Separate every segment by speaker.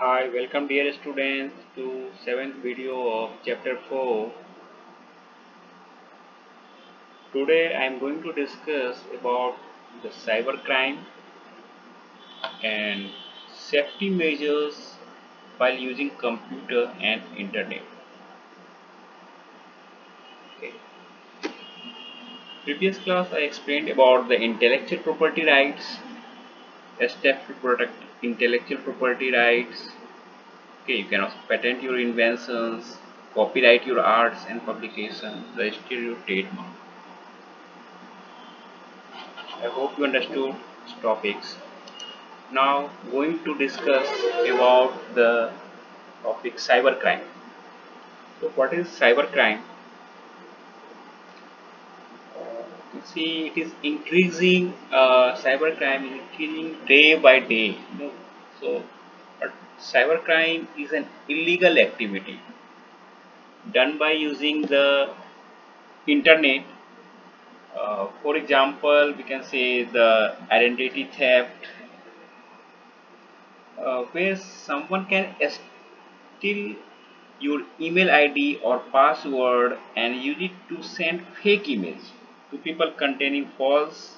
Speaker 1: Hi, welcome dear students to 7th video of chapter 4. Today I am going to discuss about the cybercrime and safety measures while using computer and internet. Okay. Previous class I explained about the intellectual property rights, a step to protect intellectual property rights. Okay, you can also patent your inventions, copyright your arts and publication, register your trademark. I hope you understood these topics. Now going to discuss about the topic cybercrime. So what is cybercrime? You see it is increasing, cybercrime is increasing day by day. So but cybercrime is an illegal activity done by using the internet. For example, we can say the identity theft, where someone can steal your email ID or password and use it to send fake emails to people containing false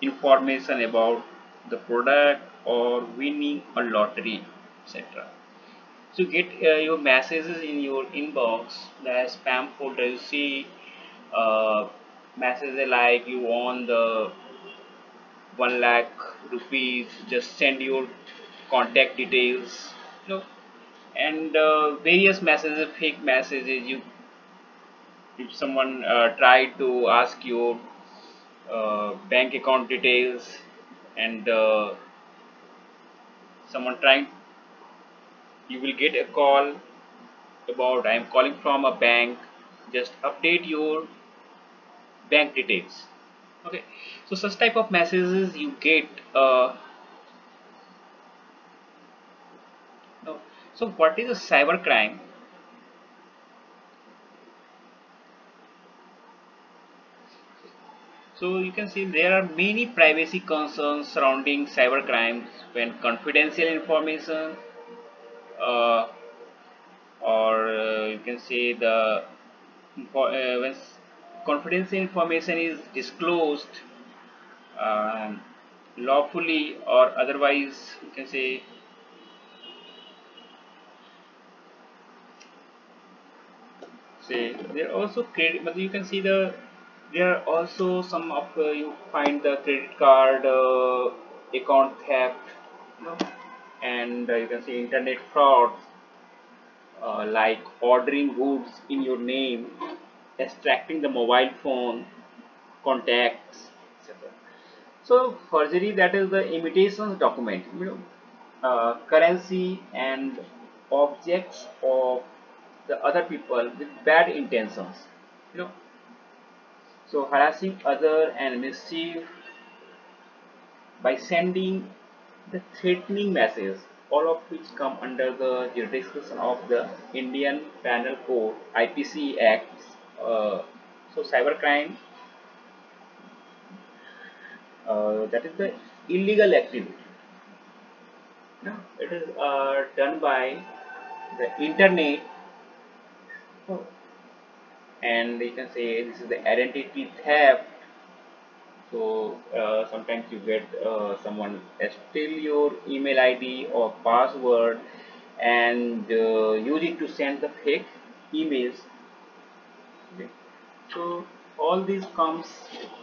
Speaker 1: information about the product or winning a lottery, etc. So get your messages in your inbox, the spam folder. You see messages like you won the 1 lakh rupees. Just send your contact details. And various messages, fake messages. You if someone tried to ask your bank account details, and someone trying, you will get a call about I am calling from a bank, just update your bank details. Okay, so such type of messages you get. No. So what is a cyber crime? So you can see there are many privacy concerns surrounding cyber crimes when confidential information, uh, or you can say the when confidential information is disclosed lawfully or otherwise, you can say there are also credit, but you can see there are also some of you find the credit card account theft, you know, and you can see internet frauds, like ordering goods in your name, extracting the mobile phone contacts, etc. So forgery, that is the imitations document, currency and objects of the other people with bad intentions. You know, so harassing other and mischief by sending the threatening messages, all of which come under the jurisdiction of the Indian Penal Code (IPC) Acts. So cybercrime, that is the illegal activity. It is done by the internet. Oh, and you can say this is the identity theft. So sometimes you get someone steal your email ID or password and use it to send the fake emails. Okay. So all this comes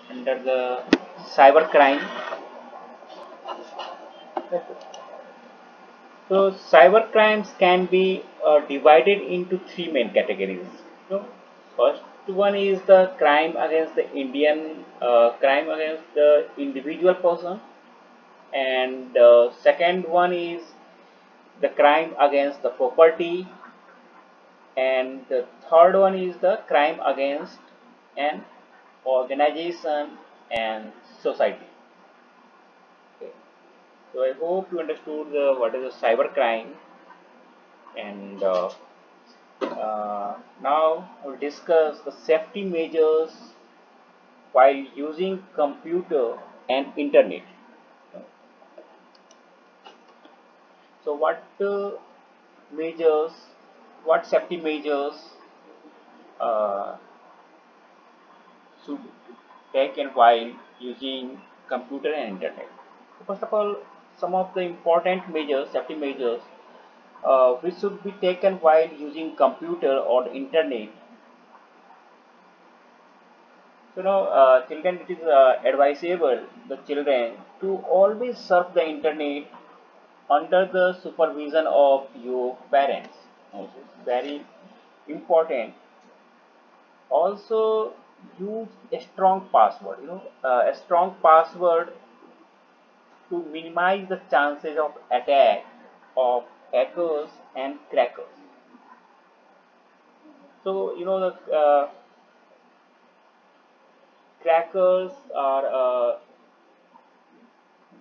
Speaker 1: under the cyber crime. So cyber crimes can be divided into three main categories. First one is the crime against the Indian, crime against the individual person, and second one is the crime against the property, and the third one is the crime against an organization and society. Okay. So I hope you understood what is a cyber crime, and now we'll discuss the safety measures while using computer and internet. So measures, what safety measures uh, should take and while using computer and internet? First of all, some of the important measures, safety measures, which should be taken while using computer or internet. So now, children, it is advisable the children to always surf the internet under the supervision of your parents. It's very important. Also, use a strong password. A strong password to minimize the chances of attack of hackers and crackers. So the crackers are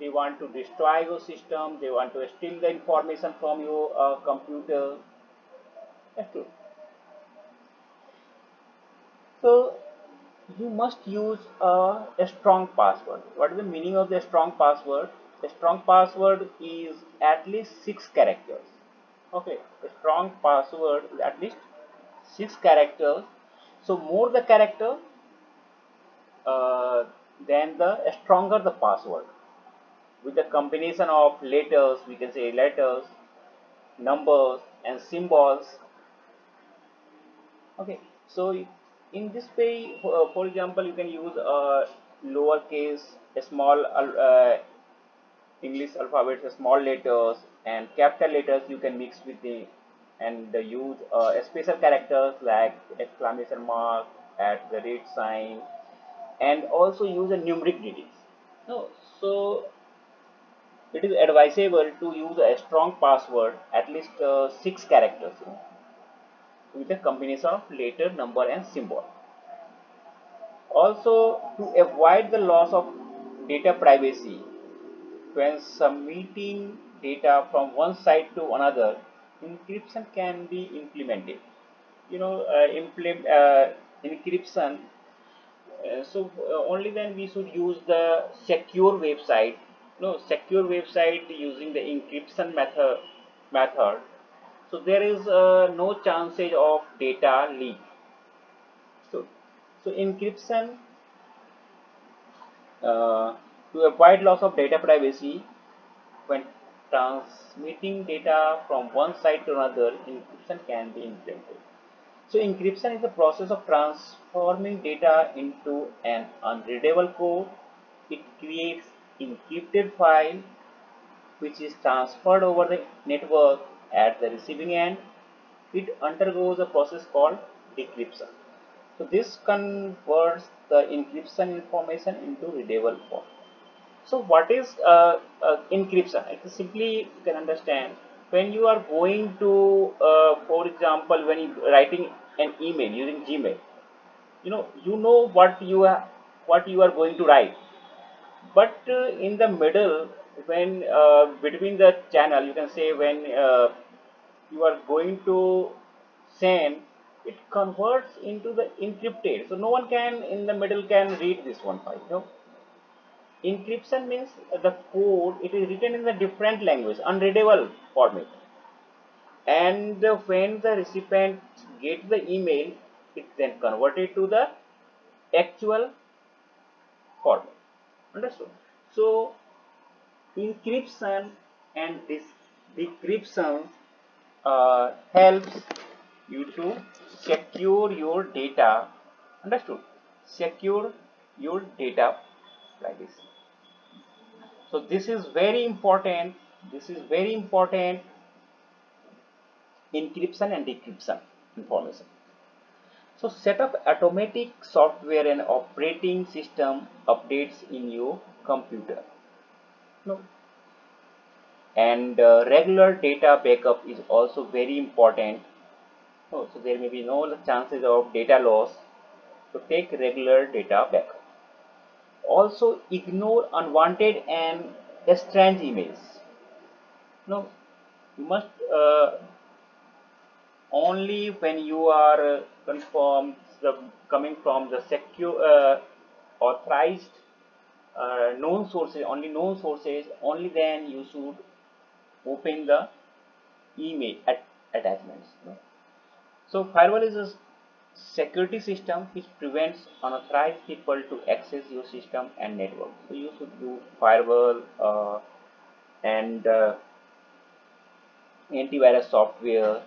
Speaker 1: they want to destroy your system. They want to steal the information from your computer. That's true. So you must use a strong password. What is the meaning of the strong password? A strong password is at least 6 characters. Okay, a strong password is at least 6 characters. So more the character, uh, then the stronger the password. With the combination of letters, we can say letters, numbers, and symbols. Okay, so in this way, for example, you can use a lowercase, a small English alphabet, small letters, and capital letters. You can mix with the and use special characters like exclamation mark, at the rate sign, and also use a numeric digits. No, so it is advisable to use a strong password, at least 6 characters, with a combination of letter, number, and symbol. Also, to avoid the loss of data privacy, when submitting data from one site to another, encryption can be implemented. Encryption. Only then we should use the secure website. No, secure website using the encryption method. So there is no chances of data leak. So, so encryption, to avoid loss of data privacy when transmitting data from one site to another, encryption can be implemented. So encryption is the process of transforming data into an unreadable code. It creates encrypted file which is transferred over the network at the receiving end. It undergoes a process called decryption. So this converts the encryption information into readable form. So what is encryption? It is simply, you can understand, when you are going to, for example, when you writing an email using Gmail, you know what you are going to write, but in the middle, when between the channel, you can say when you are going to send, it converts into the encrypted. So no one can in the middle can read this one file. Encryption means the code, it is written in a different language, unreadable format. And when the recipient gets the email, it then converted to the actual format. Understood? So encryption and this decryption helps you to secure your data. Understood? Secure your data privacy. So this is very important. This is very important. Encryption and decryption information. So set up automatic software and operating system updates in your computer. No. And regular data backup is also very important. Oh, so there may be no chances of data loss. So take regular data backup. Also ignore unwanted and strange emails. No, you must only when you are confirmed coming from the secure authorized known sources, only then you should open the email attachments. So firewall is a security system which prevents unauthorized people to access your system and network. So you should use firewall and antivirus software.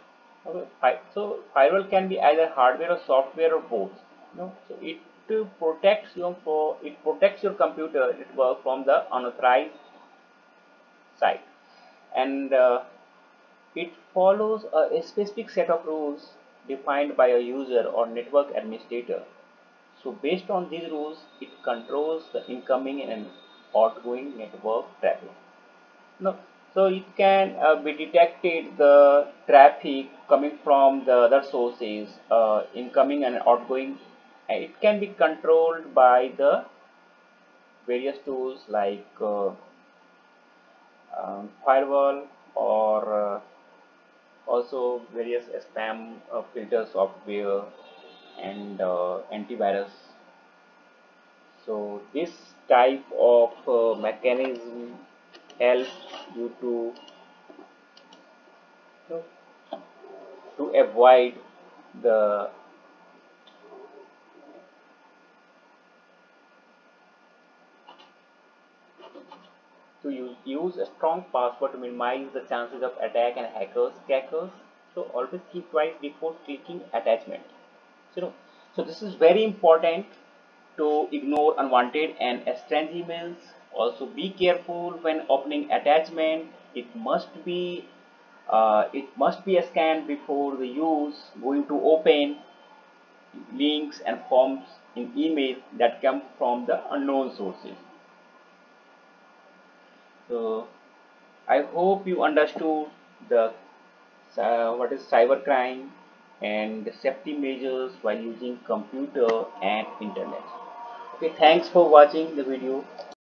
Speaker 1: Okay, so firewall can be either hardware or software or both. So it protects your computer network from the unauthorized site, and it follows a specific set of rules defined by a user or network administrator. So based on these rules, it controls the incoming and outgoing network traffic. No, so it can be detected the traffic coming from the other sources, incoming and outgoing. And it can be controlled by the various tools like firewall or also various spam filter software and antivirus. So this type of mechanism helps you know, to avoid the use a strong password to minimize the chances of attack and hackers. So always think twice before clicking attachment. So, so this is very important to ignore unwanted and strange emails. Also be careful when opening attachment. It must be a scan before the use. Going to open links and forms in email that come from the unknown sources. So I hope you understood the what is cybercrime and the safety measures while using computer and internet. Okay, thanks for watching the video.